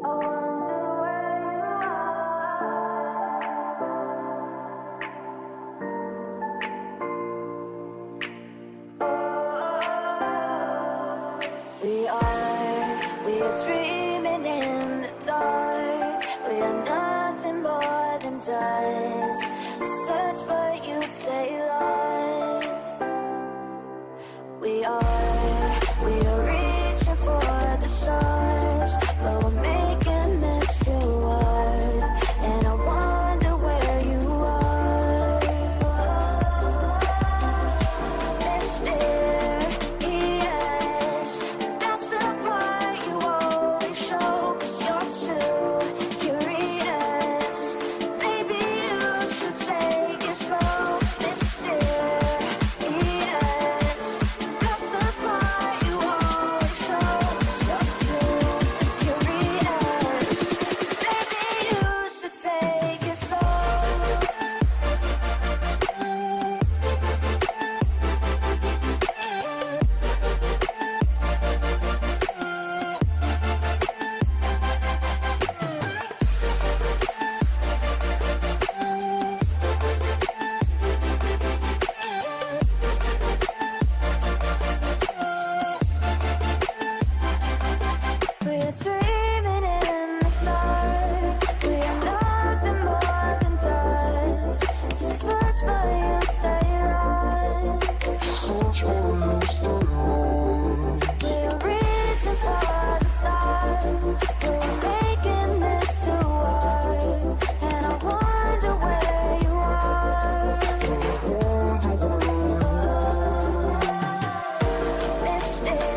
We are dreaming in the dark. We are nothing more than dust. Search but you stay lost. We are reaching for the stars, but we're making this too hard. And I wonder where you are. Mysterious, that's the part you always show. 'Cause you're too curious. Maybe you should take it slow. Mysterious, that's the part you always show. 'Cause you're too curious. Maybe you should take it slow. We're dreaming in the dark. We are nothing more than dust. You search but you stay lost. We're reaching for the stars. We're making this too hard. And I wonder where you are. Mysterious.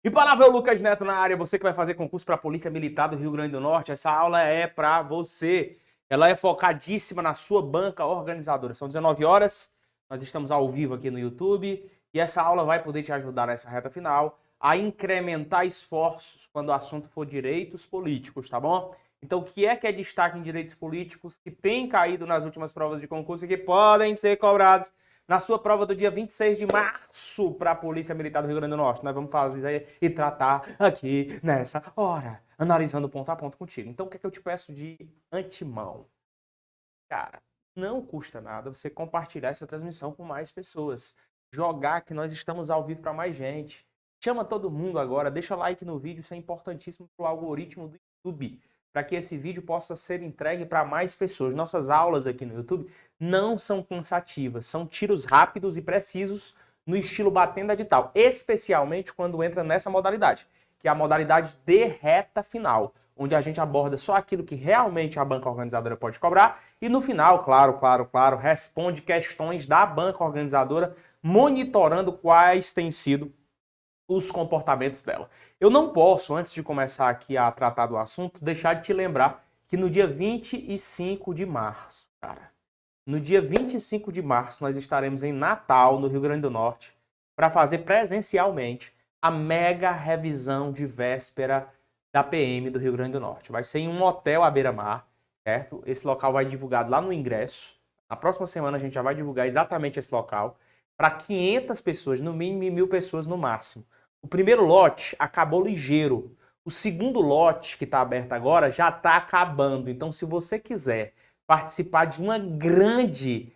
E palavra, Lucas Neto na área, você que vai fazer concurso para a Polícia Militar do Rio Grande do Norte, essa aula é para você. Ela é focadíssima na sua banca organizadora. São 19 horas, nós estamos ao vivo aqui no YouTube e essa aula vai poder te ajudar nessa reta final a incrementar esforços quando o assunto for direitos políticos, tá bom? Então, o que é destaque em direitos políticos que tem caído nas últimas provas de concurso e que podem ser cobrados na sua prova do dia 26 de março para a Polícia Militar do Rio Grande do Norte? Nós vamos fazer e tratar aqui nessa hora, analisando ponto a ponto contigo. Então, o que é que eu te peço de antemão? Cara, não custa nada você compartilhar essa transmissão com mais pessoas. Jogar que nós estamos ao vivo para mais gente. Chama todo mundo agora, deixa like no vídeo, isso é importantíssimo para o algoritmo do YouTube, para que esse vídeo possa ser entregue para mais pessoas. Nossas aulas aqui no YouTube não são cansativas, são tiros rápidos e precisos no estilo batendo edital, especialmente quando entra nessa modalidade, que é a modalidade de reta final, onde a gente aborda só aquilo que realmente a banca organizadora pode cobrar e no final, claro, responde questões da banca organizadora, monitorando quais têm sido os comportamentos dela. Eu não posso, antes de começar aqui a tratar do assunto, deixar de te lembrar que no dia 25 de março, cara, no dia 25 de março nós estaremos em Natal, no Rio Grande do Norte, para fazer presencialmente a mega revisão de véspera da PM do Rio Grande do Norte. Vai ser em um hotel à beira-mar, certo? Esse local vai divulgado lá no ingresso. Na próxima semana a gente já vai divulgar exatamente esse local para 500 pessoas, no mínimo, e 1.000 pessoas no máximo. O primeiro lote acabou ligeiro. O segundo lote, que está aberto agora, já está acabando. Então, se você quiser participar de uma grande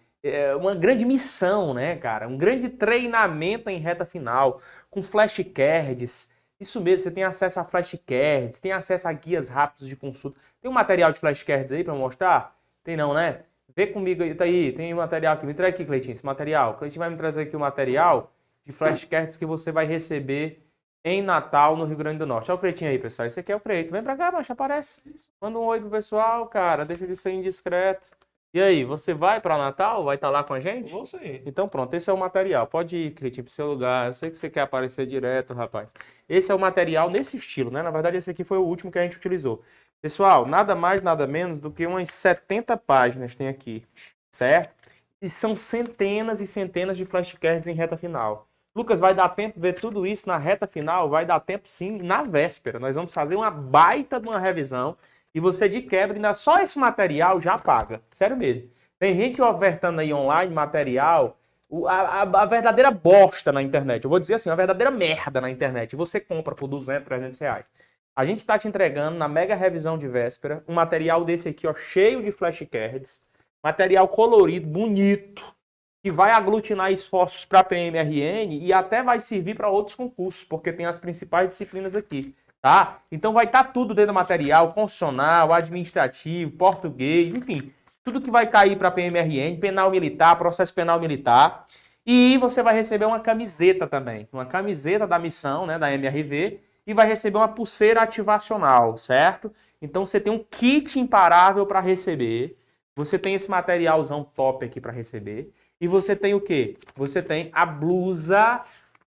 missão, né, cara? Um grande treinamento em reta final, com flashcards. Isso mesmo, você tem acesso a flashcards, tem acesso a guias rápidos de consulta. Tem um material de flashcards aí para mostrar? Tem não, né? Vê comigo aí, tá aí, tem um material aqui. Me traz aqui, Cleitinho, esse material. O Cleitinho vai me trazer aqui o material de flashcards que você vai receber em Natal, no Rio Grande do Norte. Olha o Cleitinho aí, pessoal. Esse aqui é o Cleito. Vem pra cá, macho, aparece. Manda um oi pro pessoal, cara. Deixa de ser indiscreto. E aí, você vai para Natal? Vai estar lá com a gente? Vou sim. Então pronto, esse é o material. Pode ir, Cleitinho, pro seu lugar. Eu sei que você quer aparecer direto, rapaz. Esse é o material nesse estilo, né? Na verdade, esse aqui foi o último que a gente utilizou. Pessoal, nada mais, nada menos do que umas 70 páginas tem aqui, certo? E são centenas e centenas de flashcards em reta final. Lucas, vai dar tempo de ver tudo isso na reta final? Vai dar tempo sim, na véspera. Nós vamos fazer uma baita de uma revisão e você de quebra, ainda só esse material já paga. Sério mesmo. Tem gente ofertando aí online material a verdadeira bosta na internet. Eu vou dizer assim, a verdadeira merda na internet. Você compra por 200, 300 reais. A gente está te entregando na mega revisão de véspera um material desse aqui, ó, cheio de flashcards, material colorido, bonito, que vai aglutinar esforços para PMRN e até vai servir para outros concursos, porque tem as principais disciplinas aqui, tá? Então vai estar tudo dentro do material, constitucional, administrativo, português, enfim, tudo que vai cair para PMRN, penal militar, processo penal militar. E você vai receber uma camiseta também, uma camiseta da missão, né, da MRV, e vai receber uma pulseira ativacional, certo? Então você tem um kit imparável para receber, você tem esse materialzão top aqui para receber, e você tem o quê? Você tem a blusa,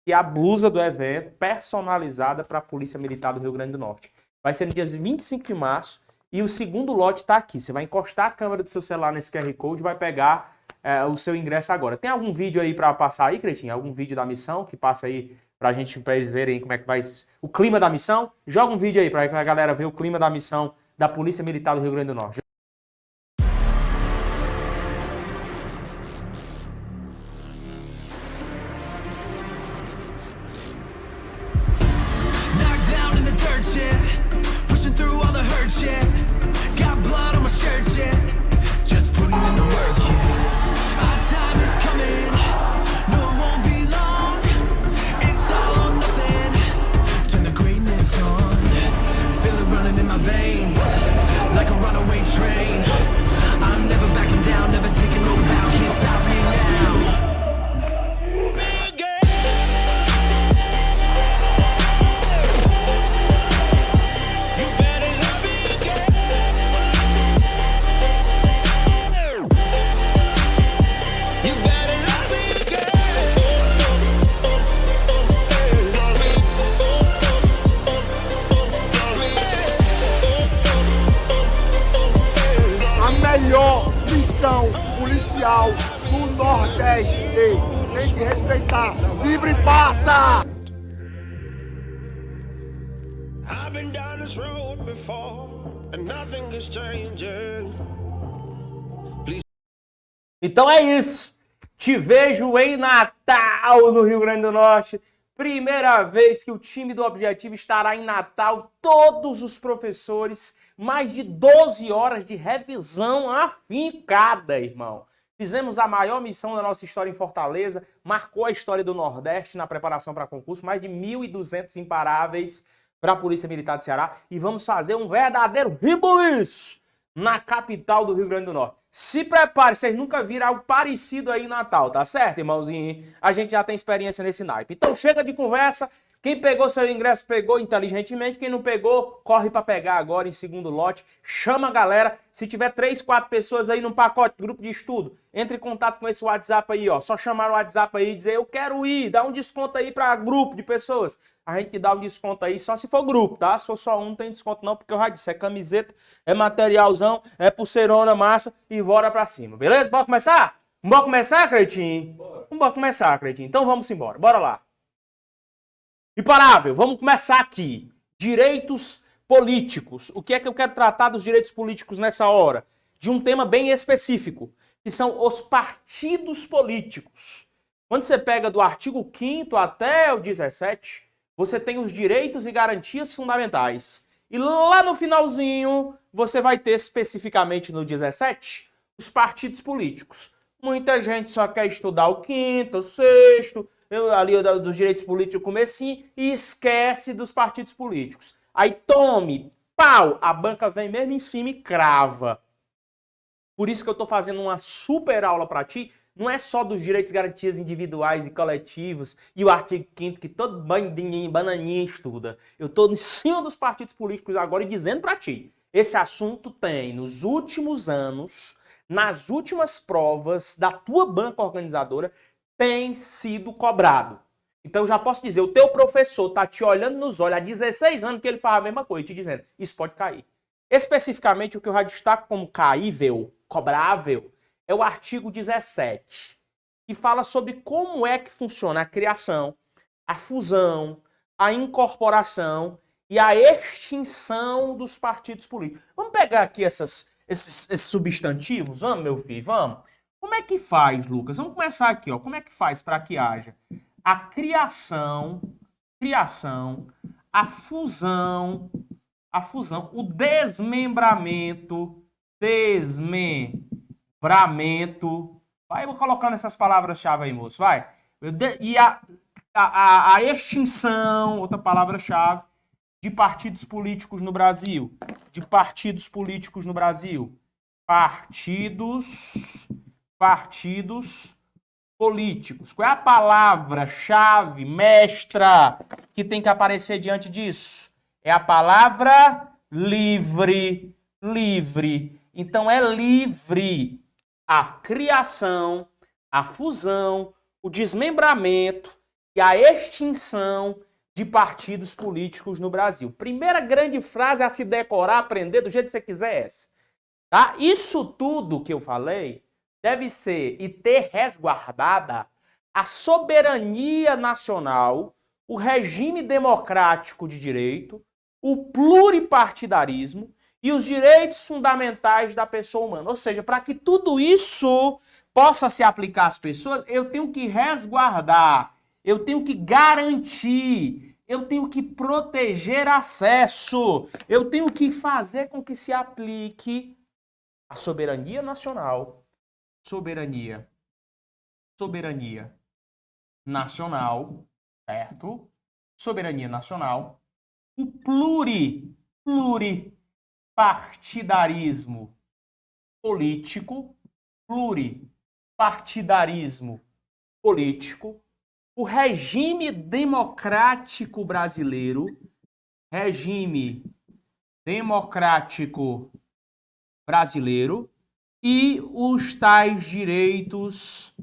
que é a blusa do evento, personalizada para a Polícia Militar do Rio Grande do Norte. Vai ser no dia 25 de março, e o segundo lote está aqui. Você vai encostar a câmera do seu celular nesse QR Code e vai pegar o seu ingresso agora. Tem algum vídeo aí para passar aí, Cretinho? Algum vídeo da missão que passa aí pra gente, pra eles verem como é que vai o clima da missão? Joga um vídeo aí pra a galera ver o clima da missão da Polícia Militar do Rio Grande do Norte. Melhor missão policial do Nordeste. Tem que respeitar. Livre e passa! Então é isso. Te vejo em Natal, no Rio Grande do Norte. Primeira vez que o time do Objetivo estará em Natal, todos os professores, mais de 12 horas de revisão afincada, irmão. Fizemos a maior missão da nossa história em Fortaleza, marcou a história do Nordeste na preparação para concurso, mais de 1.200 imparáveis para a Polícia Militar do Ceará e vamos fazer um verdadeiro rebuliço na capital do Rio Grande do Norte. Se prepare, vocês nunca viram algo parecido aí em Natal, tá certo, irmãozinho? A gente já tem experiência nesse naipe. Então chega de conversa, quem pegou seu ingresso pegou inteligentemente, quem não pegou, corre para pegar agora em segundo lote, chama a galera, se tiver 3, 4 pessoas aí num pacote, grupo de estudo, entre em contato com esse WhatsApp aí, ó, só chamar o WhatsApp aí e dizer, eu quero ir, dá um desconto aí para grupo de pessoas. A gente dá um desconto aí só se for grupo, tá? Se for só um, não tem desconto não, porque eu já disse, é camiseta, é materialzão, é pulseirona, massa e bora pra cima, beleza? Bora começar? Bora começar, Cretinho? Bora começar, Cretinho. Então vamos embora, bora lá. Imparável, vamos começar aqui. Direitos políticos. O que é que eu quero tratar dos direitos políticos nessa hora? De um tema bem específico, que são os partidos políticos. Quando você pega do artigo 5º até o 17, você tem os direitos e garantias fundamentais. E lá no finalzinho, você vai ter especificamente no 17, os partidos políticos. Muita gente só quer estudar o 5º, o 6º, ali dos direitos políticos no comecinho, e esquece dos partidos políticos. Aí tome, pau, a banca vem mesmo em cima e crava. Por isso que eu tô fazendo uma super aula para ti, não é só dos direitos e garantias individuais e coletivos e o artigo 5º que todo bananinha estuda. Eu tô em cima dos partidos políticos agora e dizendo para ti, esse assunto tem, nos últimos anos, nas últimas provas da tua banca organizadora, tem sido cobrado. Então eu já posso dizer, o teu professor tá te olhando nos olhos há 16 anos que ele faz a mesma coisa, te dizendo, isso pode cair. Especificamente o que eu já destaco como caível, cobrável, é o artigo 17, que fala sobre como é que funciona a criação, a fusão, a incorporação e a extinção dos partidos políticos. Vamos pegar aqui esses substantivos, vamos, meu filho, vamos? Como é que faz, Lucas? Vamos começar aqui, ó. Como é que faz para que haja a criação, a fusão, o desmembramento, vai, vou colocando essas palavras-chave aí, moço, vai. E a extinção, outra palavra-chave, de partidos políticos no Brasil. Partidos políticos. Qual é a palavra-chave, mestra, que tem que aparecer diante disso? É a palavra livre. Então é livre a criação, a fusão, o desmembramento e a extinção de partidos políticos no Brasil. Primeira grande frase a se decorar, aprender do jeito que você quiser é essa. Tá? Isso tudo que eu falei deve ser e ter resguardada a soberania nacional, o regime democrático de direito, o pluripartidarismo e os direitos fundamentais da pessoa humana. Ou seja, para que tudo isso possa se aplicar às pessoas, eu tenho que resguardar, eu tenho que garantir, eu tenho que proteger acesso, eu tenho que fazer com que se aplique a soberania nacional, soberania nacional, certo? Soberania nacional, o pluripartidarismo político, o regime democrático brasileiro, e os tais direitos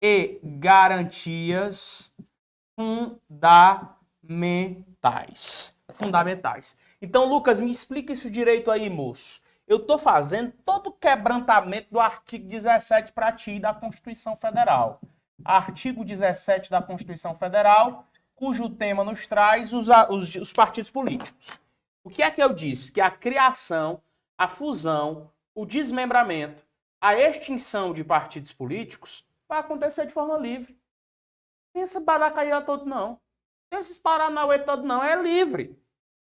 e garantias fundamentais. Então, Lucas, me explica isso direito aí, moço. Eu estou fazendo todo o quebrantamento do artigo 17 para ti da Constituição Federal. Artigo 17 da Constituição Federal, cujo tema nos traz os partidos políticos. O que é que eu disse? Que a criação, a fusão, o desmembramento, a extinção de partidos políticos vai acontecer de forma livre. Tem esse baracaia todo, não. Tem esses paranauê todo, não. É livre.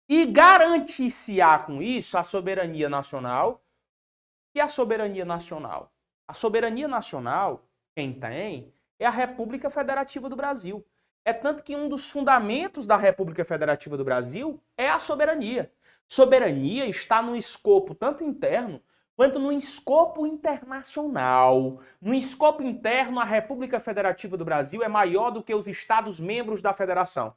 E garantir-se-á com isso a soberania nacional. E a soberania nacional? A soberania nacional, quem tem, é a República Federativa do Brasil. É tanto que um dos fundamentos da República Federativa do Brasil é a soberania. Soberania está no escopo tanto interno quanto no escopo internacional. No escopo interno, a República Federativa do Brasil é maior do que os Estados-membros da Federação.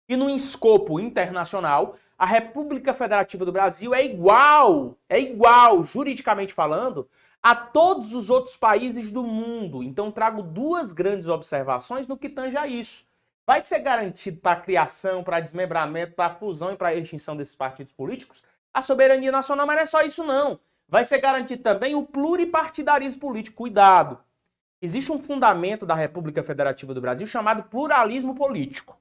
E no escopo internacional, a República Federativa do Brasil é igual, juridicamente falando, a todos os outros países do mundo. Então, trago duas grandes observações no que tange a isso. Vai ser garantido para a criação, para desmembramento, para a fusão e para a extinção desses partidos políticos a soberania nacional, mas não é só isso não. Vai ser garantido também o pluripartidarismo político. Cuidado! Existe um fundamento da República Federativa do Brasil chamado pluralismo político.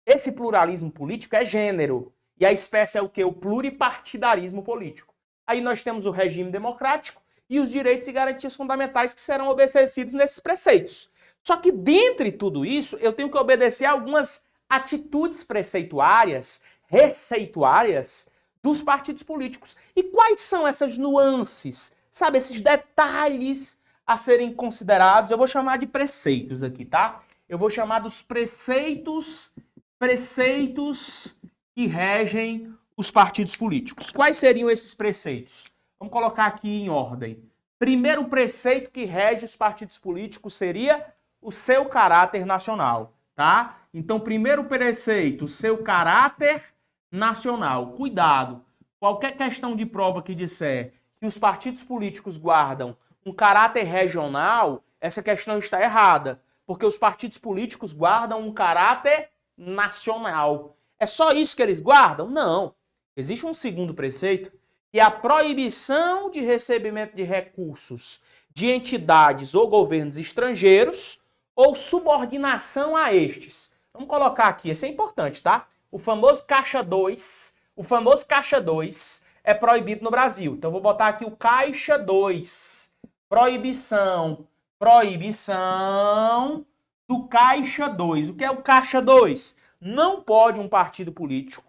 Esse pluralismo político é gênero. E a espécie é o quê? O pluripartidarismo político. Aí nós temos o regime democrático e os direitos e garantias fundamentais que serão obedecidos nesses preceitos. Só que dentre tudo isso, eu tenho que obedecer a algumas atitudes preceituárias, receituárias dos partidos políticos. E quais são essas nuances? Sabe, esses detalhes a serem considerados? Eu vou chamar de preceitos aqui, tá? Eu vou chamar dos preceitos que regem os partidos políticos. Quais seriam esses preceitos? Vamos colocar aqui em ordem. Primeiro preceito que rege os partidos políticos seria o seu caráter nacional, tá? Então, primeiro preceito, o seu caráter nacional. Cuidado, qualquer questão de prova que disser que os partidos políticos guardam um caráter regional, essa questão está errada, porque os partidos políticos guardam um caráter nacional. É só isso que eles guardam? Não. Existe um segundo preceito, que é a proibição de recebimento de recursos de entidades ou governos estrangeiros ou subordinação a estes. Vamos colocar aqui, isso é importante, tá? O famoso Caixa 2, é proibido no Brasil. Então vou botar aqui o Caixa 2. Proibição do Caixa 2. O que é o Caixa 2? Não pode um partido político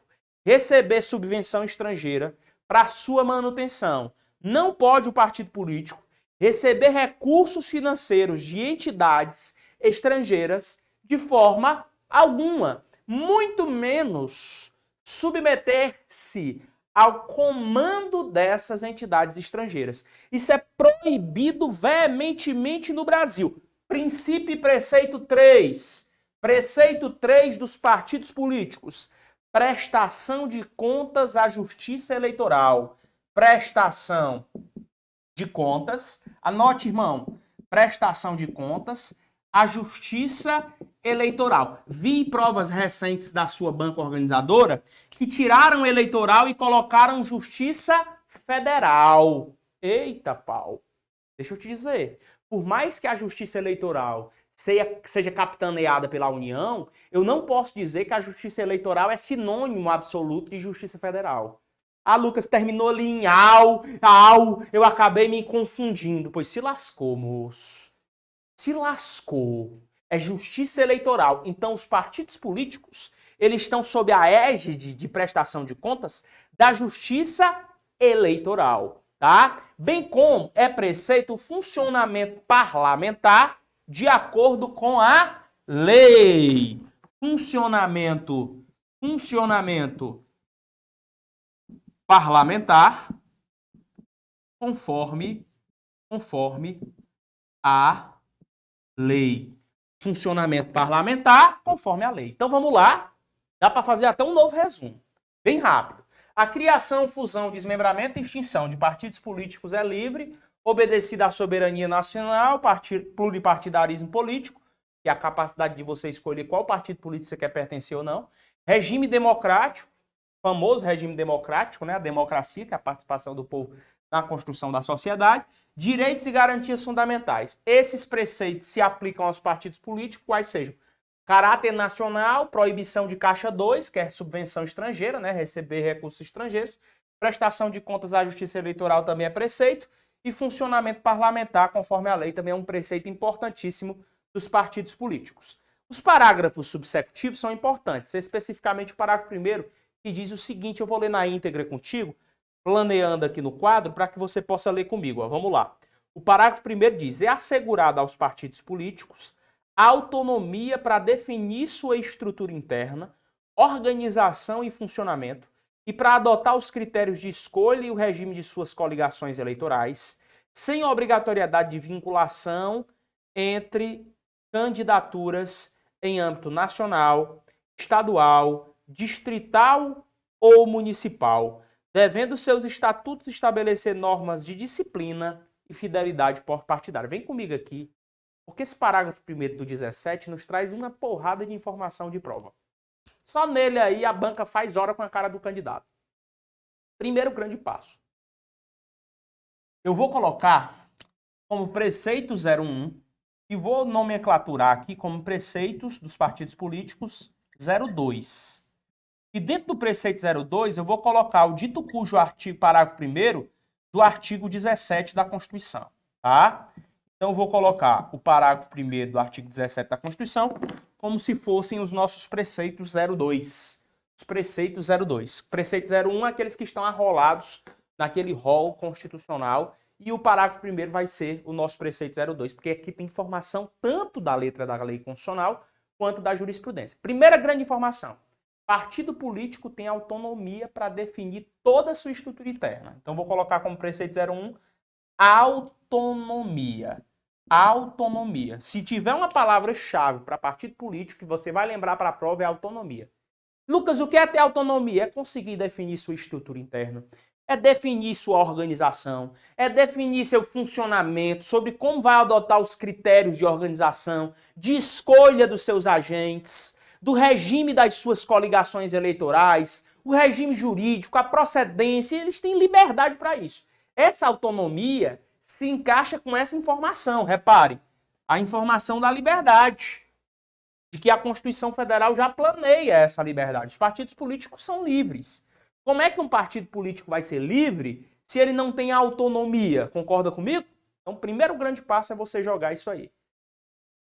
receber subvenção estrangeira para sua manutenção. Não pode o partido político receber recursos financeiros de entidades estrangeiras de forma alguma, muito menos submeter-se ao comando dessas entidades estrangeiras. Isso é proibido veementemente no Brasil. Princípio e preceito 3. Preceito 3 dos partidos políticos. Prestação de contas à Justiça Eleitoral. Prestação de contas. Anote, irmão. Prestação de contas à Justiça Eleitoral. Vi provas recentes da sua banca organizadora que tiraram eleitoral e colocaram Justiça Federal. Eita, pau. Deixa eu te dizer. Por mais que a Justiça Eleitoral seja capitaneada pela União, eu não posso dizer que a Justiça Eleitoral é sinônimo absoluto de Justiça Federal. Ah, Lucas, terminou ali em eu acabei me confundindo. Pois se lascou, moço. Se lascou. É Justiça Eleitoral. Então, os partidos políticos, eles estão sob a égide de prestação de contas da Justiça Eleitoral, tá? Bem como é preceito o funcionamento parlamentar de acordo com a lei. Funcionamento parlamentar conforme a lei. Funcionamento parlamentar conforme a lei. Então vamos lá. Dá para fazer até um novo resumo. Bem rápido. A criação, fusão, desmembramento e extinção de partidos políticos é livre, obedecida à soberania nacional, pluripartidarismo político, que é a capacidade de você escolher qual partido político você quer pertencer ou não. Regime democrático, famoso regime democrático, né? A democracia, que é a participação do povo na construção da sociedade. Direitos e garantias fundamentais. Esses preceitos se aplicam aos partidos políticos, quais sejam caráter nacional, proibição de Caixa 2, que é subvenção estrangeira, né? Receber recursos estrangeiros. Prestação de contas à Justiça Eleitoral também é preceito. E funcionamento parlamentar, conforme a lei, também é um preceito importantíssimo dos partidos políticos. Os parágrafos subsecutivos são importantes, especificamente o parágrafo 1º, que diz o seguinte, eu vou ler na íntegra contigo, planeando aqui no quadro, para que você possa ler comigo. Ó, vamos lá. O parágrafo 1º diz, é assegurada aos partidos políticos autonomia para definir sua estrutura interna, organização e funcionamento, e para adotar os critérios de escolha e o regime de suas coligações eleitorais, sem obrigatoriedade de vinculação entre candidaturas em âmbito nacional, estadual, distrital ou municipal, devendo seus estatutos estabelecer normas de disciplina e fidelidade partidária. Vem comigo aqui, porque esse parágrafo 1º do 17 nos traz uma porrada de informação de prova. Só nele aí a banca faz hora com a cara do candidato. Primeiro grande passo. Eu vou colocar como preceito 01 e vou nomenclaturar aqui como preceitos dos partidos políticos 02. E dentro do preceito 02 eu vou colocar o dito cujo artigo, parágrafo 1º do artigo 17 da Constituição, tá? Então eu vou colocar o parágrafo 1º do artigo 17 da Constituição como se fossem os nossos preceitos 02. Os preceitos 02. Preceito 01 é aqueles que estão arrolados naquele rol constitucional e o parágrafo 1º vai ser o nosso preceito 02, porque aqui tem informação tanto da letra da lei constitucional quanto da jurisprudência. Primeira grande informação. Partido político tem autonomia para definir toda a sua estrutura interna. Então vou colocar como preceito 01 autonomia. Autonomia. Se tiver uma palavra-chave para partido político que você vai lembrar para a prova é autonomia. Lucas, o que é ter autonomia? É conseguir definir sua estrutura interna, é definir sua organização, é definir seu funcionamento, sobre como vai adotar os critérios de organização, de escolha dos seus agentes, do regime das suas coligações eleitorais, o regime jurídico, a procedência, eles têm liberdade para isso. Essa autonomia se encaixa com essa informação, repare, a informação da liberdade, de que a Constituição Federal já planeia essa liberdade. Os partidos políticos são livres. Como é que um partido político vai ser livre se ele não tem autonomia? Concorda comigo? Então, o primeiro grande passo é você jogar isso aí.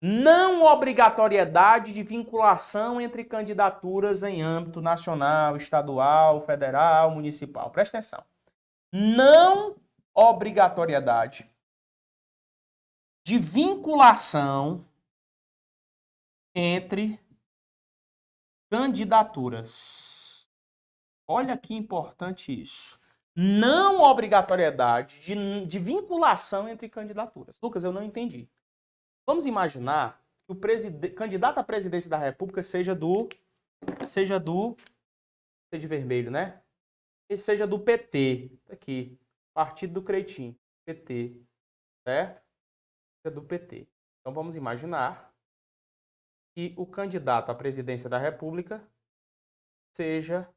Não obrigatoriedade de vinculação entre candidaturas em âmbito nacional, estadual, federal, municipal. Presta atenção. Não obrigatoriedade de vinculação entre candidaturas. Olha que importante isso. Não obrigatoriedade de vinculação entre candidaturas. Lucas, eu não entendi. Vamos imaginar que o candidato à presidência da República seja de vermelho, né? Ele seja do PT, aqui, Partido do Creitinho, PT, certo? Seja do PT. Então vamos imaginar que o candidato à presidência da República seja...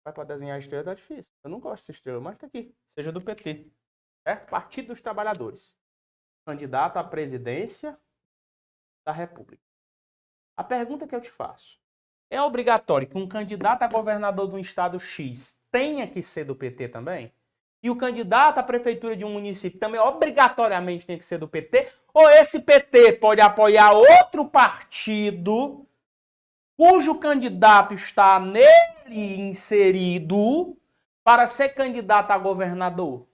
Vai para desenhar a estrela, tá difícil. Eu não gosto dessa estrela, mas tá aqui. Seja do PT, certo? Partido dos Trabalhadores. Candidato à presidência da República. A pergunta que eu te faço: é obrigatório que um candidato a governador de um estado X tenha que ser do PT também? E o candidato à prefeitura de um município também obrigatoriamente tem que ser do PT? Ou esse PT pode apoiar outro partido cujo candidato está nele inserido para ser candidato a governador?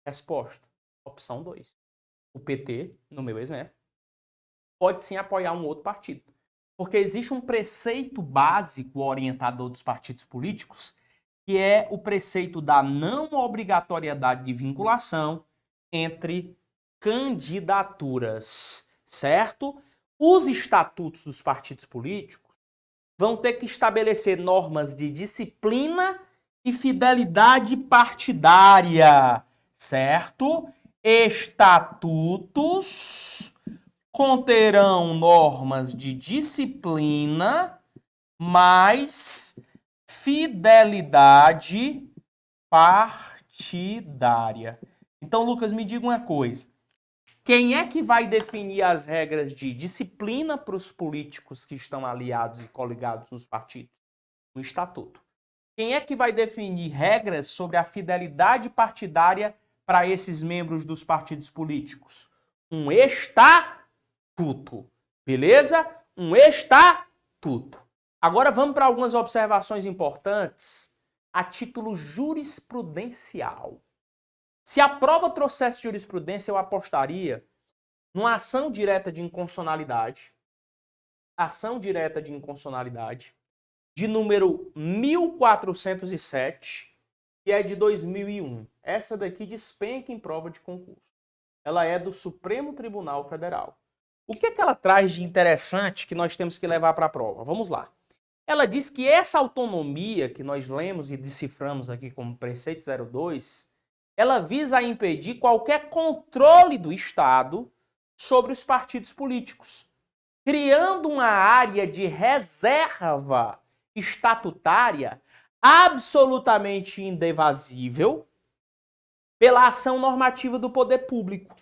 Resposta: opção 2. O PT, no meu exemplo, pode sim apoiar um outro partido. Porque existe um preceito básico orientador dos partidos políticos, que é o preceito da não obrigatoriedade de vinculação entre candidaturas, certo? Os estatutos dos partidos políticos vão ter que estabelecer normas de disciplina e fidelidade partidária, certo? Estatutos conterão normas de disciplina mais fidelidade partidária. Então, Lucas, me diga uma coisa. Quem é que vai definir as regras de disciplina para os políticos que estão aliados e coligados nos partidos? No estatuto. Quem é que vai definir regras sobre a fidelidade partidária para esses membros dos partidos políticos? Um estatuto. Beleza? Um estatuto. Agora vamos para algumas observações importantes a título jurisprudencial. Se a prova trouxesse jurisprudência, eu apostaria numa ação direta de inconstitucionalidade. Ação direta de inconstitucionalidade de número 1407, que é de 2001. Essa daqui despenca em prova de concurso. Ela é do Supremo Tribunal Federal. O que ela traz de interessante que nós temos que levar para a prova? Vamos lá. Ela diz que essa autonomia que nós lemos e deciframos aqui como preceito 02, ela visa impedir qualquer controle do Estado sobre os partidos políticos, criando uma área de reserva estatutária absolutamente indevasível pela ação normativa do poder público,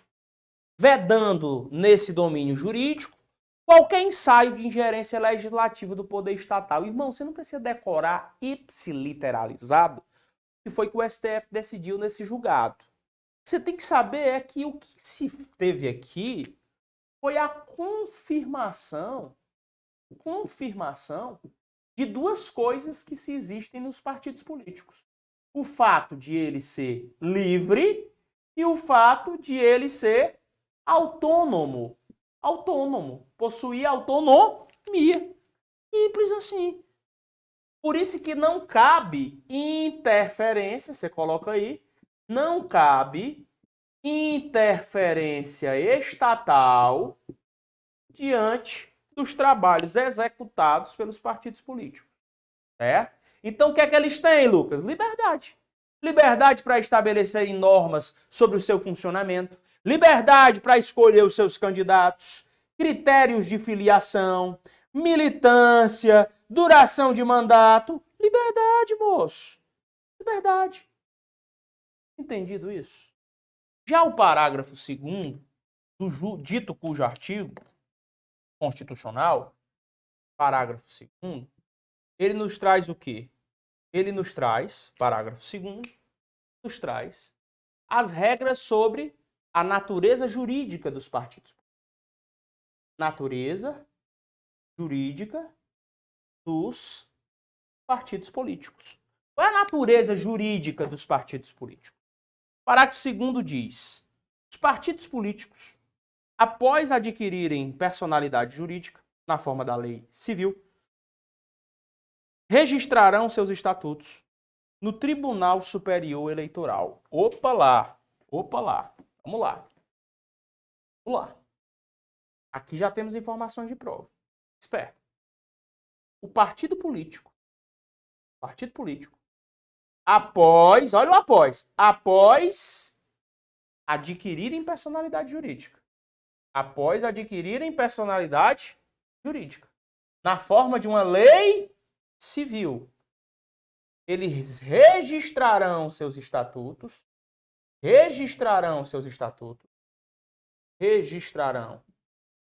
vedando nesse domínio jurídico qualquer ensaio de ingerência legislativa do poder estatal. Irmão, você não precisa decorar ipsiliteralizado o que foi que o STF decidiu nesse julgado. Você tem que saber é que o que se teve aqui foi a confirmação de duas coisas que se existem nos partidos políticos. O fato de ele ser livre e o fato de ele ser autônomo. Autônomo. Possuir autonomia. Simples assim. Por isso que não cabe interferência, você coloca aí, não cabe interferência estatal diante dos trabalhos executados pelos partidos políticos. Certo? Então o que é que eles têm, Lucas? Liberdade. Liberdade para estabelecerem normas sobre o seu funcionamento, liberdade para escolher os seus candidatos, critérios de filiação, militância, duração de mandato. Liberdade, moço. Liberdade. Entendido isso? Já o parágrafo 2º do dito cujo artigo constitucional, parágrafo 2º, ele nos traz o quê? Ele nos traz, parágrafo 2º, nos traz as regras sobre a natureza jurídica dos partidos. Natureza jurídica dos partidos políticos. Qual é a natureza jurídica dos partidos políticos? O parágrafo 2º diz: os partidos políticos, após adquirirem personalidade jurídica, na forma da lei civil, registrarão seus estatutos no Tribunal Superior Eleitoral. Opa lá, vamos lá. Aqui já temos informações de prova. Esperto. O partido político, após adquirirem personalidade jurídica. Na forma de uma lei civil. Eles registrarão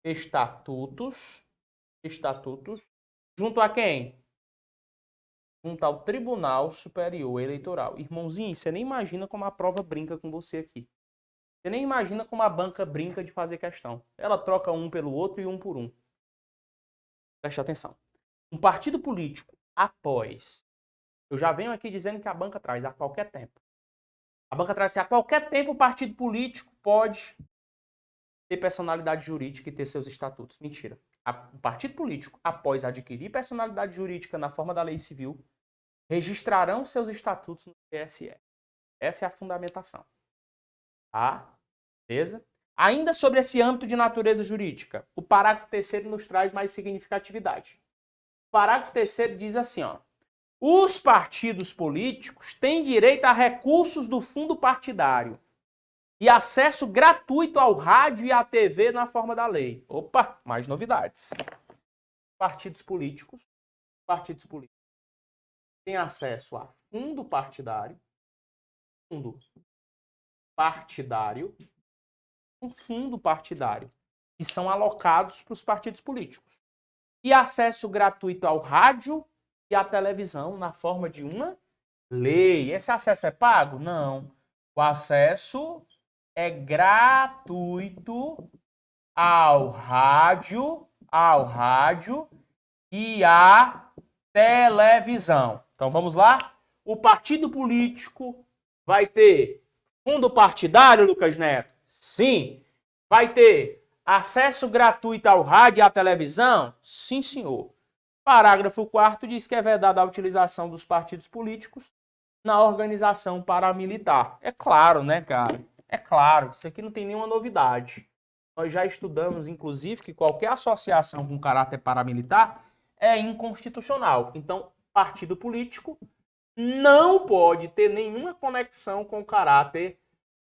estatutos junto a quem? Junto ao Tribunal Superior Eleitoral. Irmãozinho, você nem imagina como a prova brinca com você aqui. Você nem imagina como a banca brinca de fazer questão. Ela troca um pelo outro e um por um. Preste atenção. Um partido político, após... Eu já venho aqui dizendo que a banca traz a qualquer tempo. A banca traz assim, a qualquer tempo o partido político pode ter personalidade jurídica e ter seus estatutos. Mentira. O partido político, após adquirir personalidade jurídica na forma da lei civil, registrarão seus estatutos no TSE. Essa é a fundamentação. Tá? Beleza? Ainda sobre esse âmbito de natureza jurídica, o parágrafo 3º nos traz mais significatividade. O parágrafo 3º diz assim, ó: os partidos políticos têm direito a recursos do fundo partidário e acesso gratuito ao rádio e à TV na forma da lei. Opa, mais novidades. Partidos políticos têm acesso a fundo partidário, que são alocados para os partidos políticos. E acesso gratuito ao rádio e à televisão na forma de uma lei. Esse acesso é pago? Não. O acesso é gratuito ao rádio e à televisão. Então vamos lá? O partido político vai ter fundo partidário, Lucas Neto? Sim. Vai ter acesso gratuito ao rádio e à televisão? Sim, senhor. Parágrafo 4º diz que é vedada a utilização dos partidos políticos na organização paramilitar. É claro, né, cara? É claro, isso aqui não tem nenhuma novidade. Nós já estudamos, inclusive, que qualquer associação com caráter paramilitar é inconstitucional. Então, partido político não pode ter nenhuma conexão com caráter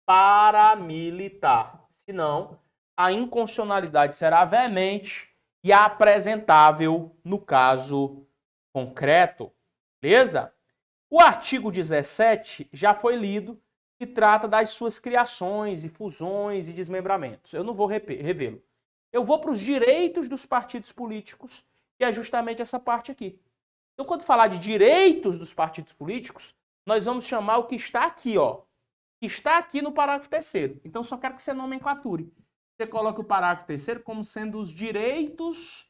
paramilitar. Senão, a inconstitucionalidade será veemente e apresentável no caso concreto. Beleza? O artigo 17 já foi lido e trata das suas criações e fusões e desmembramentos. Eu não vou revê-lo. Eu vou para os direitos dos partidos políticos, que é justamente essa parte aqui. Então, quando falar de direitos dos partidos políticos, nós vamos chamar o que está aqui, ó. Que está aqui no parágrafo 3º. Então, só quero que você nomenclature. Você coloca o parágrafo 3º como sendo os direitos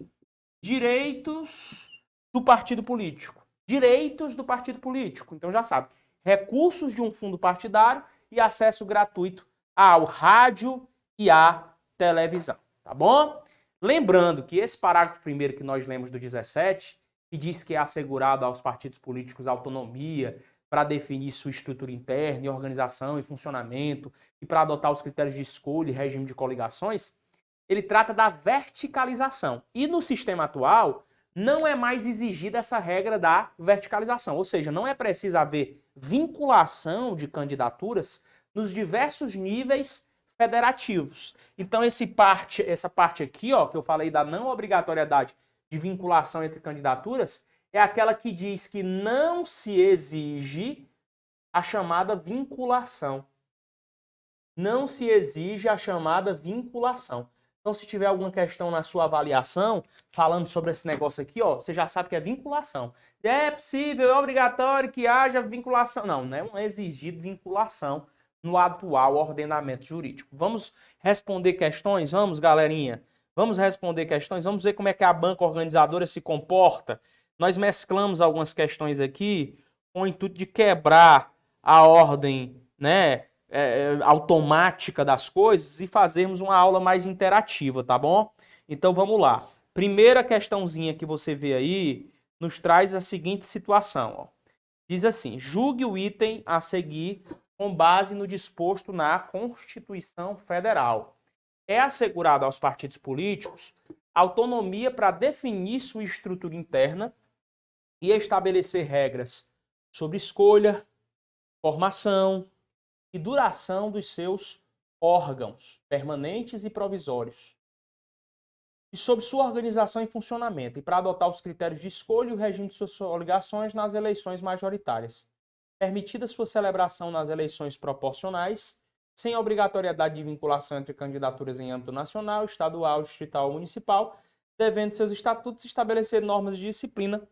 do partido político. Direitos do partido político. Então já sabe, recursos de um fundo partidário e acesso gratuito ao rádio e à televisão. Tá bom? Lembrando que esse parágrafo primeiro que nós lemos do 17, que diz que é assegurado aos partidos políticos autonomia para definir sua estrutura interna e organização e funcionamento e para adotar os critérios de escolha e regime de coligações, ele trata da verticalização. E no sistema atual, não é mais exigida essa regra da verticalização. Ou seja, não é preciso haver vinculação de candidaturas nos diversos níveis federativos. Então, essa parte aqui, ó, que eu falei da não obrigatoriedade de vinculação entre candidaturas, é aquela que diz que não se exige a chamada vinculação. Não se exige a chamada vinculação. Então, se tiver alguma questão na sua avaliação, falando sobre esse negócio aqui, ó, você já sabe que é vinculação. É possível, é obrigatório que haja vinculação. Não é exigido vinculação no atual ordenamento jurídico. Vamos responder questões? Vamos, galerinha? Vamos responder questões? Vamos ver como é que a banca organizadora se comporta? Nós mesclamos algumas questões aqui com o intuito de quebrar a ordem, né, automática das coisas e fazermos uma aula mais interativa, tá bom? Então vamos lá. Primeira questãozinha que você vê aí nos traz a seguinte situação, ó. Diz assim: julgue o item a seguir com base no disposto na Constituição Federal. É assegurada aos partidos políticos autonomia para definir sua estrutura interna e estabelecer regras sobre escolha, formação e duração dos seus órgãos permanentes e provisórios, e sobre sua organização e funcionamento, e para adotar os critérios de escolha e o regime de suas obrigações nas eleições majoritárias, permitida sua celebração nas eleições proporcionais, sem obrigatoriedade de vinculação entre candidaturas em âmbito nacional, estadual, distrital ou municipal, devendo seus estatutos estabelecer normas de disciplina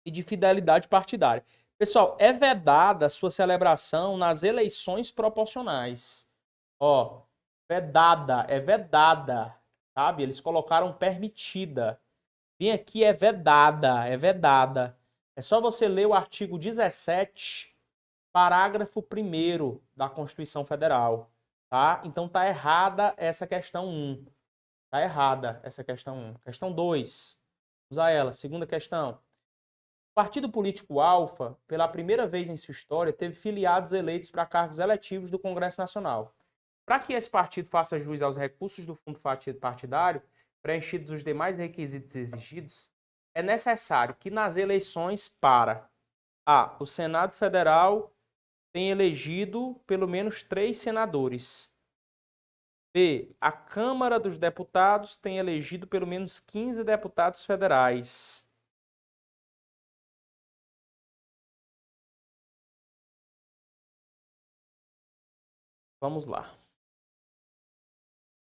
e de fidelidade partidária. Pessoal, é vedada a sua celebração nas eleições proporcionais. Ó, vedada, é vedada, sabe? Eles colocaram permitida. Bem aqui é vedada, é vedada. É só você ler o artigo 17, parágrafo 1º da Constituição Federal, tá? Então tá errada essa questão 1. Tá errada essa questão 1. Questão 2. Vamos a ela. Segunda questão. O partido político Alfa, pela primeira vez em sua história, teve filiados eleitos para cargos eletivos do Congresso Nacional. Para que esse partido faça jus aos recursos do fundo partidário, preenchidos os demais requisitos exigidos, é necessário que nas eleições para A, o Senado Federal tenha elegido pelo menos 3 senadores. B, a Câmara dos Deputados tenha elegido pelo menos 15 deputados federais. Vamos lá.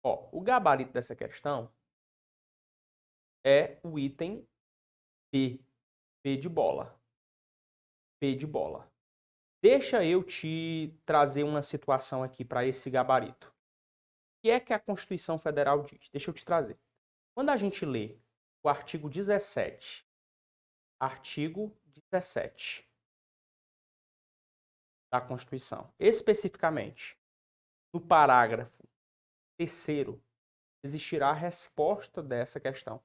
Ó, o gabarito dessa questão é o item B. B de bola. B de bola. Deixa eu te trazer uma situação aqui para esse gabarito. O que é que a Constituição Federal diz? Deixa eu te trazer. Quando a gente lê o artigo 17, da Constituição, especificamente, no parágrafo 3º, existirá a resposta dessa questão,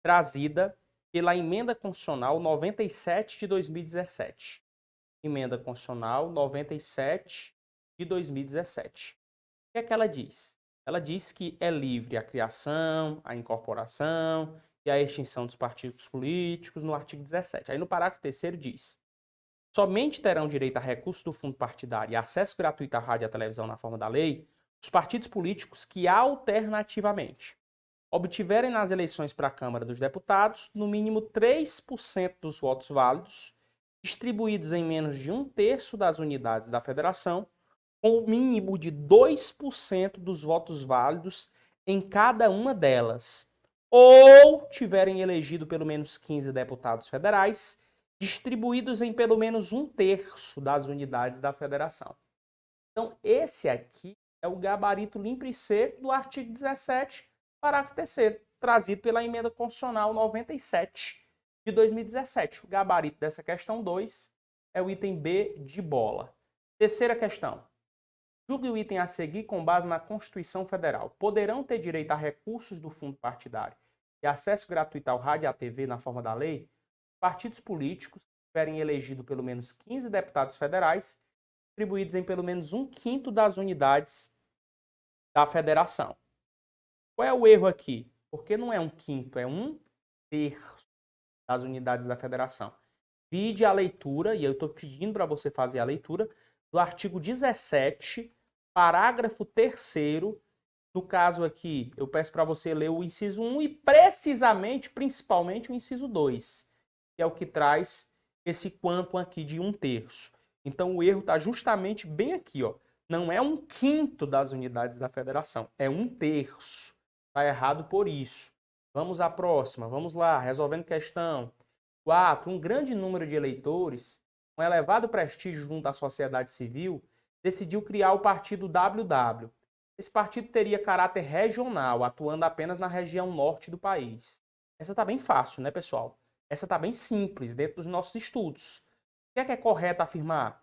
trazida pela Emenda Constitucional 97 de 2017. Emenda Constitucional 97 de 2017. O que é que ela diz? Ela diz que é livre a criação, a incorporação e a extinção dos partidos políticos no artigo 17. Aí no parágrafo 3º diz: somente terão direito a recursos do fundo partidário e acesso gratuito à rádio e à televisão na forma da lei os partidos políticos que alternativamente obtiverem nas eleições para a Câmara dos Deputados no mínimo 3% dos votos válidos, distribuídos em menos de 1/3 das unidades da federação, com o mínimo de 2% dos votos válidos em cada uma delas, ou tiverem elegido pelo menos 15 deputados federais, distribuídos em pelo menos 1/3 das unidades da federação. Então, esse aqui é o gabarito limpo e seco do artigo 17, parágrafo 3º, trazido pela Emenda Constitucional 97 de 2017. O gabarito dessa questão 2 é o item B de bola. Terceira questão. Julgue o item a seguir com base na Constituição Federal. Poderão ter direito a recursos do fundo partidário e acesso gratuito ao rádio e à TV na forma da lei partidos políticos que tiverem elegido pelo menos 15 deputados federais, distribuídos em pelo menos 1/5 das unidades da federação. Qual é o erro aqui? Porque não é 1/5, é 1/3 das unidades da federação. Vide a leitura, e eu estou pedindo para você fazer a leitura, do artigo 17, parágrafo 3º. No caso aqui, eu peço para você ler o inciso 1 e precisamente, principalmente, o inciso 2, que é o que traz esse quantum aqui de 1/3. Então, o erro está justamente bem aqui, ó. Não é 1/5 das unidades da federação, é 1/3. Está errado por isso. Vamos à próxima, vamos lá, resolvendo questão. 4. Um grande número de eleitores, com elevado prestígio junto à sociedade civil, decidiu criar o partido WW. Esse partido teria caráter regional, atuando apenas na região norte do país. Essa tá bem fácil, né, pessoal? Essa tá bem simples, dentro dos nossos estudos. O que é correto afirmar?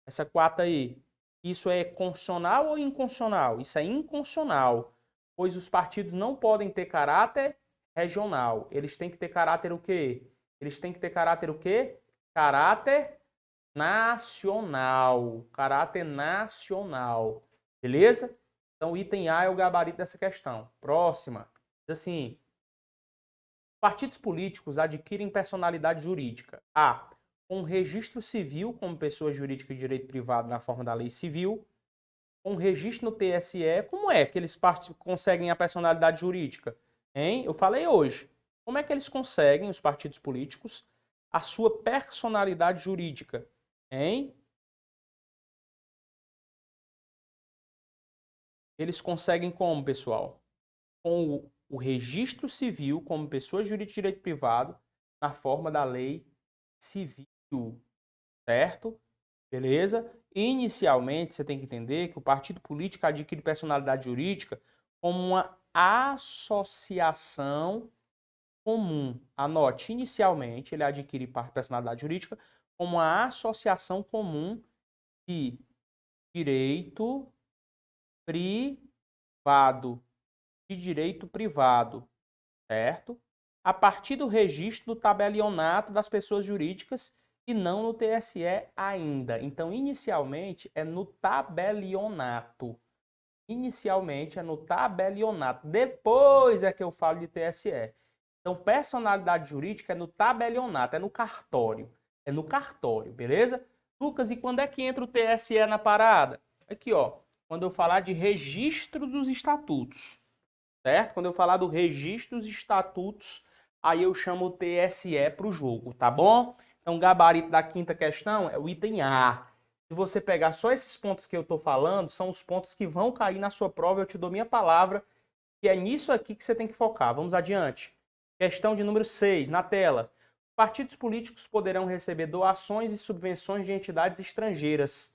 Essa 4 aí. Isso é constitucional ou inconstitucional? Isso é inconstitucional, pois os partidos não podem ter caráter regional. Eles têm que ter caráter o quê? Eles têm que ter caráter o quê? Caráter nacional. Caráter nacional. Beleza? Então, o item A é o gabarito dessa questão. Próxima. Diz assim: partidos políticos adquirem personalidade jurídica. A. Com registro civil como pessoa jurídica de direito privado na forma da lei civil. Com registro no TSE. Como é que eles conseguem a personalidade jurídica? Hein? Eu falei hoje. Como é que eles conseguem, os partidos políticos, a sua personalidade jurídica? Hein? Eles conseguem como, pessoal? Com o registro civil como pessoa jurídica de direito privado na forma da lei civil, certo? Beleza? Inicialmente, você tem que entender que o partido político adquire personalidade jurídica como uma associação comum. Anote, inicialmente, ele adquire personalidade jurídica como uma associação comum de direito privado, certo? A partir do registro do tabelionato das pessoas jurídicas e não no TSE ainda. Então, inicialmente, é no tabelionato. Inicialmente, é no tabelionato. Depois é que eu falo de TSE. Então, personalidade jurídica é no tabelionato, é no cartório. É no cartório, beleza? Lucas, e quando é que entra o TSE na parada? Aqui, ó. Quando eu falar de registro dos estatutos, certo? Quando eu falar do registro dos estatutos, aí eu chamo o TSE para o jogo, tá bom? Então, o gabarito da quinta questão é o item A. Se você pegar só esses pontos que eu estou falando, são os pontos que vão cair na sua prova, eu te dou minha palavra, que é nisso aqui que você tem que focar. Vamos adiante. Questão de número 6, na tela. Partidos políticos poderão receber doações e subvenções de entidades estrangeiras,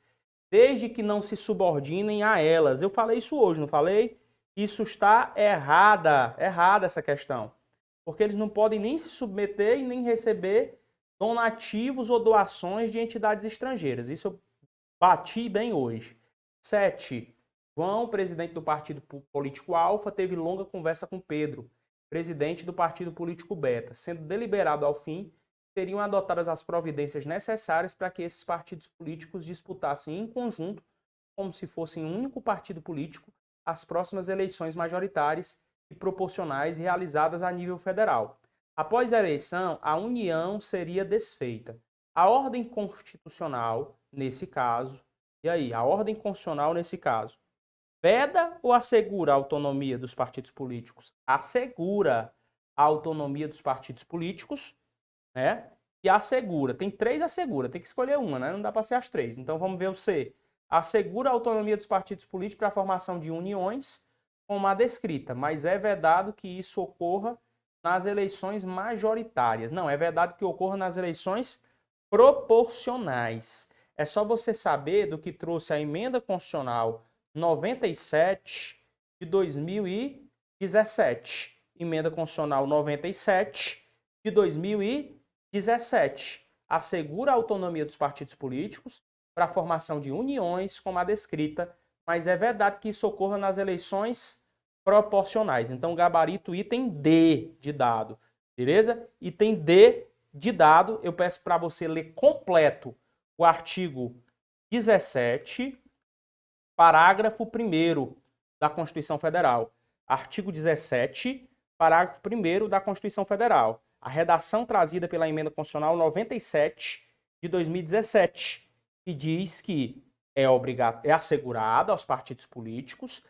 desde que não se subordinem a elas. Eu falei isso hoje, não falei? Isso está errada essa questão. Porque eles não podem nem se submeter e nem receber donativos ou doações de entidades estrangeiras. Isso eu bati bem hoje. 7. João, presidente do partido político Alfa, teve longa conversa com Pedro, presidente do partido político Beta. Sendo deliberado ao fim, seriam adotadas as providências necessárias para que esses partidos políticos disputassem em conjunto, como se fossem um único partido político, as próximas eleições majoritárias e proporcionais realizadas a nível federal. Após a eleição, a união seria desfeita. A ordem constitucional, nesse caso, e aí, a ordem constitucional nesse caso, veda ou assegura a autonomia dos partidos políticos? Assegura a autonomia dos partidos políticos, né? E assegura. Tem 3 assegura, tem que escolher uma, né? Não dá para ser as 3. Então vamos ver o C. Assegura a autonomia dos partidos políticos para a formação de uniões, como a descrita, mas é vedado que isso ocorra nas eleições majoritárias. Não, é vedado que ocorra nas eleições proporcionais. É só você saber do que trouxe a Emenda Constitucional 97 de 2017. Emenda Constitucional 97 de 2017. Assegura a autonomia dos partidos políticos para a formação de uniões, como a descrita, mas é vedado que isso ocorra nas eleições proporcionais. Então, gabarito item D de dado, beleza? Item D de dado, eu peço para você ler completo o artigo 17, parágrafo 1º da Constituição Federal. Artigo 17, parágrafo 1º da Constituição Federal. A redação trazida pela Emenda Constitucional 97 de 2017, que diz que é assegurada aos partidos políticos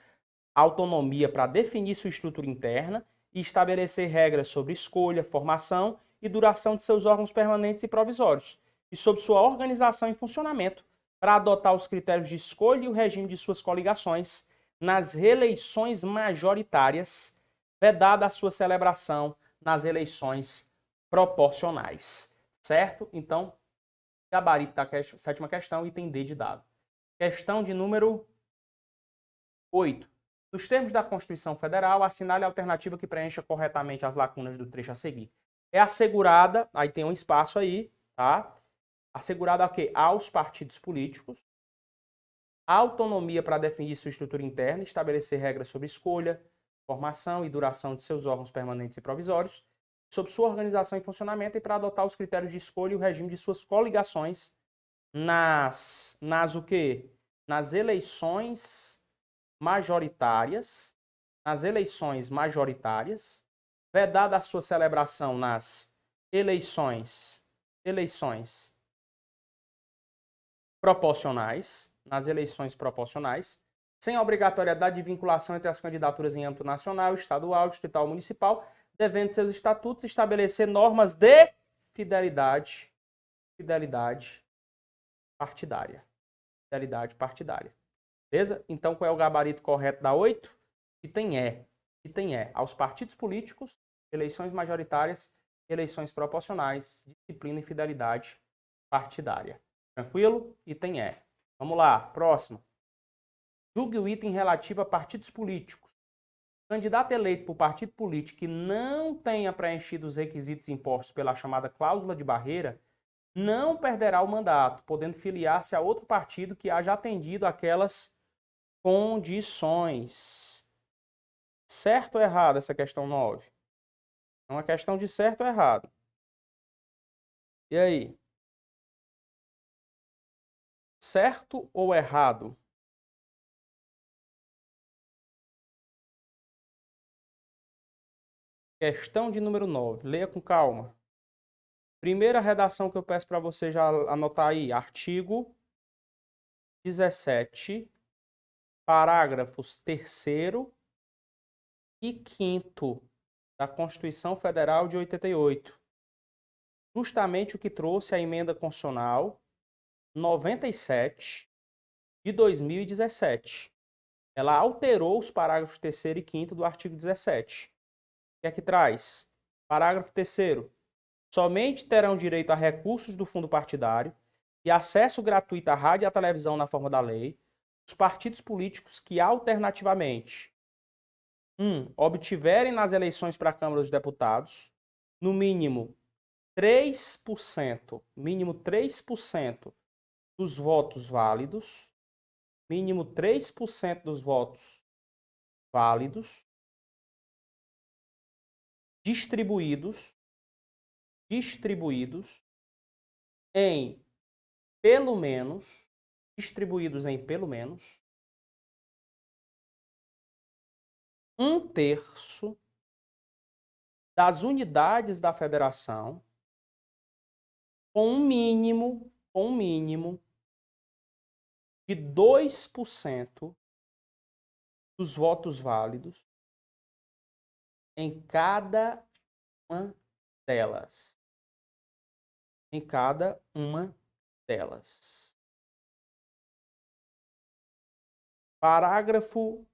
autonomia para definir sua estrutura interna e estabelecer regras sobre escolha, formação e duração de seus órgãos permanentes e provisórios, e sobre sua organização e funcionamento, para adotar os critérios de escolha e o regime de suas coligações nas reeleições majoritárias, vedada a sua celebração nas eleições proporcionais. Certo? Então, gabarito da sétima questão, item D de dado. Questão de número 8. Nos termos da Constituição Federal, assinale a alternativa que preencha corretamente as lacunas do trecho a seguir. É assegurada, aí tem um espaço aí, tá? Assegurada a quê? Aos partidos políticos, a autonomia para definir sua estrutura interna, estabelecer regras sobre escolha, formação e duração de seus órgãos permanentes e provisórios, sobre sua organização e funcionamento e para adotar os critérios de escolha e o regime de suas coligações nas o quê? Nas eleições majoritárias, vedada a sua celebração nas eleições proporcionais, sem obrigatoriedade de vinculação entre as candidaturas em âmbito nacional, estadual, distrital ou municipal, devendo seus estatutos estabelecer normas de fidelidade partidária. Beleza? Então, qual é o gabarito correto da 8? Item E. Aos partidos políticos, eleições majoritárias, eleições proporcionais, disciplina e fidelidade partidária. Tranquilo? Item E. Vamos lá, próximo. Julgue o item relativo a partidos políticos. Candidato eleito por partido político que não tenha preenchido os requisitos impostos pela chamada cláusula de barreira não perderá o mandato, podendo filiar-se a outro partido que haja atendido aquelas condições. Certo ou errado essa questão 9? É uma questão de certo ou errado. E aí? Certo ou errado? Questão de número 9. Leia com calma. Primeira redação que eu peço para você já anotar aí. Artigo 17, parágrafos 3º e 5º da Constituição Federal de 88. Justamente o que trouxe a emenda constitucional 97 de 2017. Ela alterou os parágrafos 3º e 5º do artigo 17. O que é que traz? Parágrafo 3º. Somente terão direito a recursos do fundo partidário e acesso gratuito à rádio e à televisão na forma da lei os partidos políticos que alternativamente 1. Obtiverem nas eleições para a Câmara dos Deputados no mínimo 3%, dos votos válidos, distribuídos em pelo menos 1/3 das unidades da federação, com um mínimo de 2% dos votos válidos em cada uma delas. Parágrafo,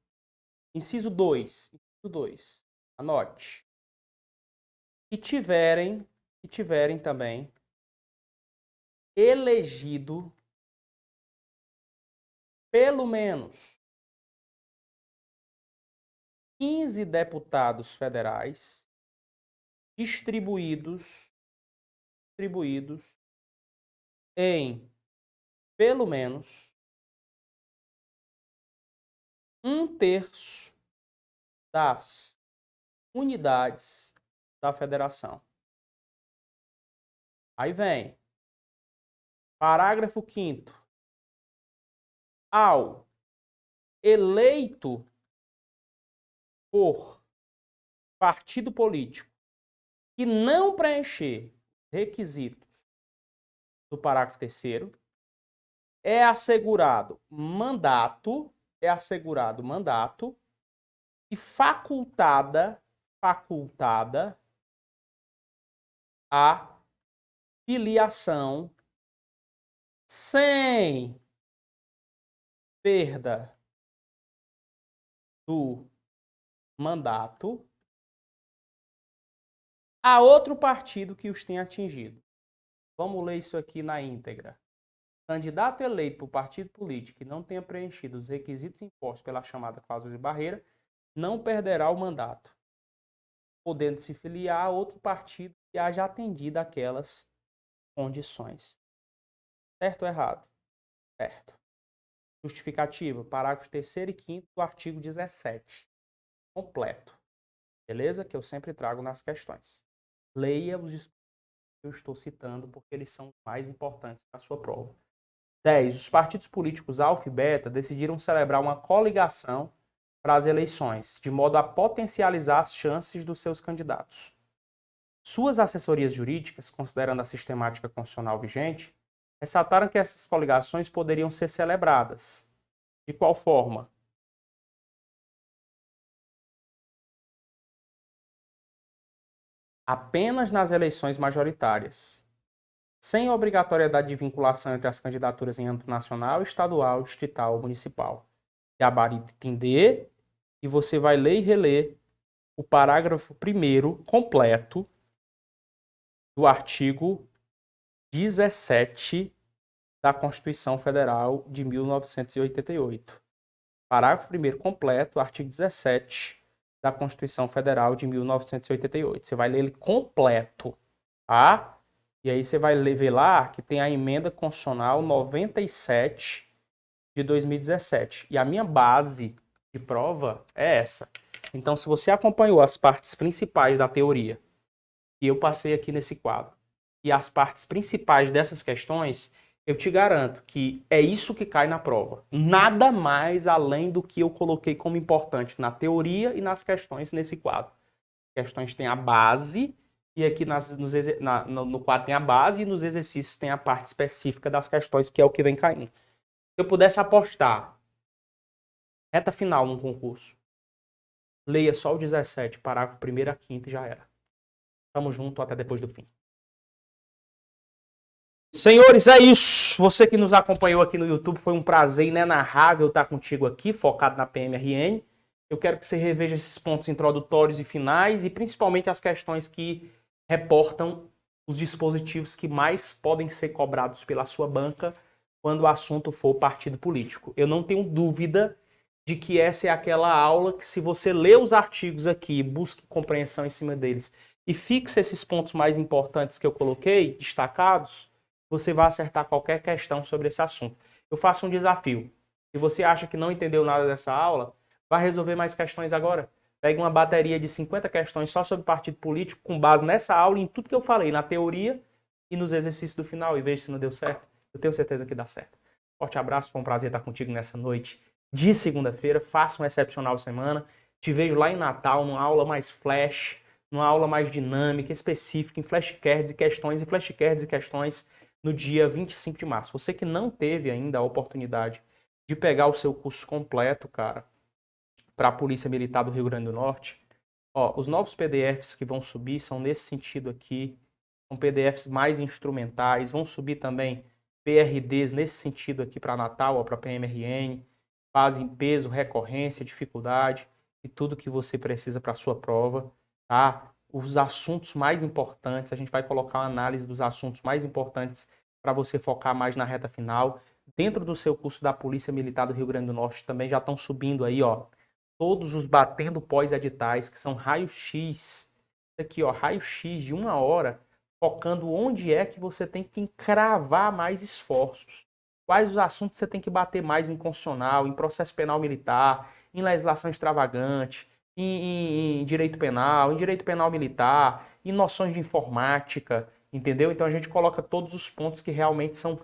inciso 2. Anote. Que tiverem também elegido pelo menos 15 deputados federais distribuídos em pelo menos 1/3 das unidades da federação. Aí vem parágrafo 5º. Ao eleito por partido político que não preencher requisitos do parágrafo 3º, é assegurado mandato e facultada a filiação sem perda do mandato a outro partido que os tenha atingido. Vamos ler isso aqui na íntegra. Candidato eleito por partido político que não tenha preenchido os requisitos impostos pela chamada cláusula de barreira não perderá o mandato, podendo se filiar a outro partido que haja atendido aquelas condições. Certo ou errado? Certo. Justificativa, parágrafos 3º e 5º do artigo 17. Completo. Beleza? Que eu sempre trago nas questões. Leia os estudos que eu estou citando, porque eles são os mais importantes para a sua prova. 10. Os partidos políticos Alfa e Beta decidiram celebrar uma coligação para as eleições, de modo a potencializar as chances dos seus candidatos. Suas assessorias jurídicas, considerando a sistemática constitucional vigente, ressaltaram que essas coligações poderiam ser celebradas. De qual forma? Apenas nas eleições majoritárias, sem obrigatoriedade de vinculação entre as candidaturas em âmbito nacional, estadual, distrital ou municipal. Gabarito entender, e você vai ler e reler o parágrafo 1º completo do artigo 17 da Constituição Federal de 1988. Parágrafo 1º completo, artigo 17 da Constituição Federal de 1988. Você vai ler ele completo, tá? E aí você vai ver lá que tem a emenda constitucional 97 de 2017. E a minha base de prova é essa. Então, se você acompanhou as partes principais da teoria, e eu passei aqui nesse quadro, e as partes principais dessas questões, eu te garanto que é isso que cai na prova. Nada mais além do que eu coloquei como importante na teoria e nas questões nesse quadro. As questões têm a base, e aqui no quadro tem a base, e nos exercícios tem a parte específica das questões, que é o que vem caindo. Se eu pudesse apostar, reta final num concurso, leia só o 17, parágrafo 1º a 5º e já era. Tamo junto até depois do fim. Senhores, é isso. Você que nos acompanhou aqui no YouTube, foi um prazer inenarrável estar contigo aqui, focado na PMRN. Eu quero que você reveja esses pontos introdutórios e finais e principalmente as questões que reportam os dispositivos que mais podem ser cobrados pela sua banca quando o assunto for partido político. Eu não tenho dúvida de que essa é aquela aula que, se você ler os artigos aqui, busque compreensão em cima deles e fixe esses pontos mais importantes que eu coloquei, destacados, você vai acertar qualquer questão sobre esse assunto. Eu faço um desafio. Se você acha que não entendeu nada dessa aula, vai resolver mais questões agora. Pegue uma bateria de 50 questões só sobre partido político, com base nessa aula e em tudo que eu falei, na teoria e nos exercícios do final, e veja se não deu certo. Eu tenho certeza que dá certo. Forte abraço, foi um prazer estar contigo nessa noite de segunda-feira. Faça uma excepcional semana. Te vejo lá em Natal, numa aula mais flash, numa aula mais dinâmica, específica, em flashcards e questões no dia 25 de março. Você que não teve ainda a oportunidade de pegar o seu curso completo, cara, para a Polícia Militar do Rio Grande do Norte, os novos PDFs que vão subir são nesse sentido aqui, são PDFs mais instrumentais, vão subir também PRDs nesse sentido aqui para Natal, para PMRN, base em peso, recorrência, dificuldade e tudo que você precisa para a sua prova, tá? Os assuntos mais importantes, a gente vai colocar uma análise dos assuntos mais importantes para você focar mais na reta final. Dentro do seu curso da Polícia Militar do Rio Grande do Norte também já estão subindo aí, todos os batendo pós-editais, que são raio-x. Aqui, raio-x de 1 hora, focando onde é que você tem que encravar mais esforços. Quais os assuntos você tem que bater mais em constitucional, em processo penal militar, em legislação extravagante, em direito penal militar, em noções de informática, entendeu? Então a gente coloca todos os pontos que realmente são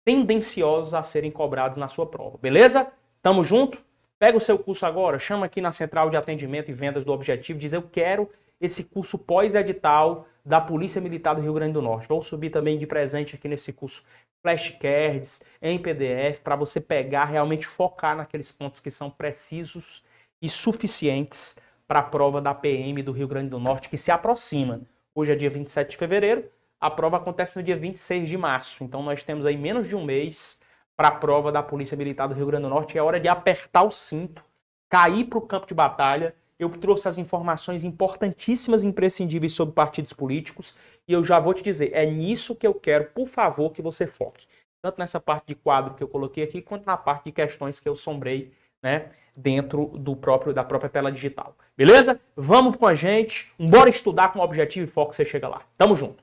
tendenciosos a serem cobrados na sua prova, beleza? Tamo junto? Pega o seu curso agora, chama aqui na Central de Atendimento e Vendas do Objetivo, diz: eu quero esse curso pós-edital da Polícia Militar do Rio Grande do Norte. Vou subir também de presente aqui nesse curso flashcards em PDF para você pegar, realmente focar naqueles pontos que são precisos e suficientes para a prova da PM do Rio Grande do Norte, que se aproxima. Hoje é dia 27 de fevereiro, a prova acontece no dia 26 de março. Então nós temos aí menos de um mês para a prova da Polícia Militar do Rio Grande do Norte. É hora de apertar o cinto, cair para o campo de batalha. Eu trouxe as informações importantíssimas e imprescindíveis sobre partidos políticos e eu já vou te dizer, é nisso que eu quero, por favor, que você foque. tanto nessa parte de quadro que eu coloquei aqui, quanto na parte de questões que eu sombrei, né, dentro da própria tela digital. Beleza? Vamos com a gente, bora estudar com objetivo e foco, você chega lá. Tamo junto.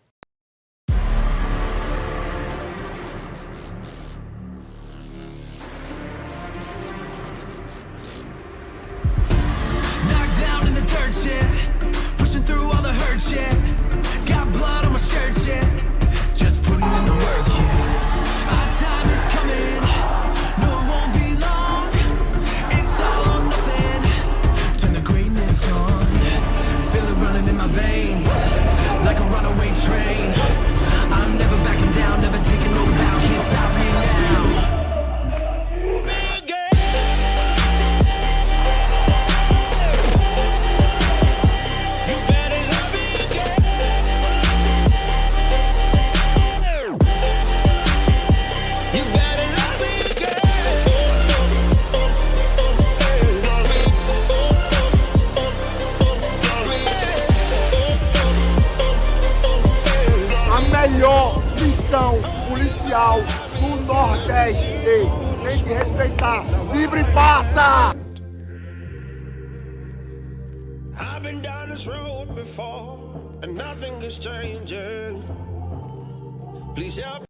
Melhor missão policial do Nordeste. Tem que respeitar. Livre e passa! I've been down this road before and nothing is changing. Please help.